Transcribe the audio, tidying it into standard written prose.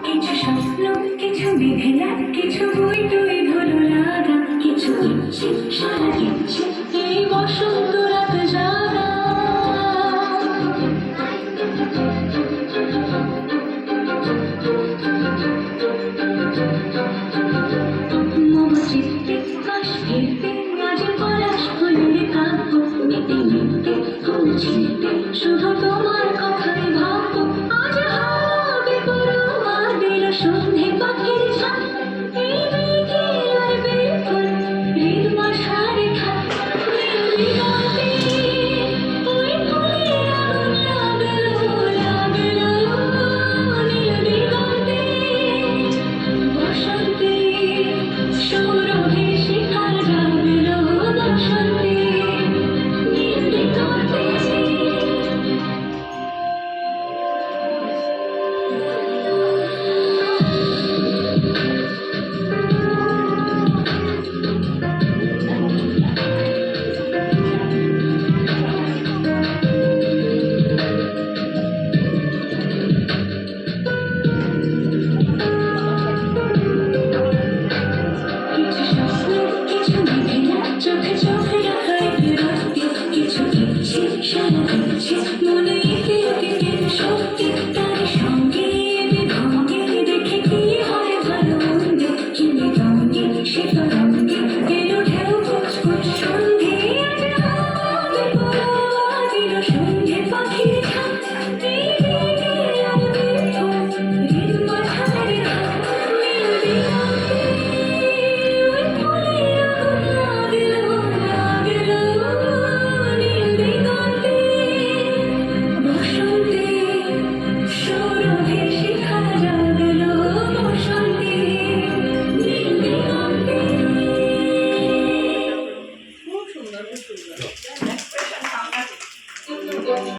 কিছু স্বপ্ন, কিছু বিভেলা, কিছু বই টই ধরো লাগা, কিছু ইচ্ছে সারা দিচ্ছে এই বসন্ত রাত জাগা। মমচিত্তে কাশ ফিরতে আজ পলাশ ফুলের কাব্য, মেতে মেতে ফুল ছিঁড়তে শুধু তোমার কথাই ভাববো। আজ হবে পরোয়া দিল সন্ধে পাখির ঝাঁক, এই মেঘে আর বেফুল হৃদ মাঝারে থাক। নীল দিগন্তে ওই ফুলে আগুন লাগলো লাগলো, নীল দিগন্তে বসন্তে সৌরভে শিখার জাগলো, বসন্তে নীল দিগন্তে। কিছু স্বপ্ন, কিছু বিভেলা, চোখে চোখে রাখা বিরক্তি, কিছু ইচ্ছে সারা দিচ্ছে মনে এঁকে এঁকে শক্তি। তার সঙ্গে বিভঙ্গে দেখে কি হয় ভালো মন্দ, কি রঙে সে তরঙ্গে এলো ঢেউ কুচকুচ সন্ধে। আজ হবে পরোয়া দিল সন্ধে পাখির ঝাঁক, এই মেঘে আর বেফুল হৃদ মাঝারে থাক। নীল দিগন্তে ওই ফুলে আগুন লাগলো লাগলো, নীল দিগন্তে বসন্তে সৌরভে শিখা জাগলো, বসন্তে নীল দিগন্তে। খুব সুন্দর, খুব সুন্দর।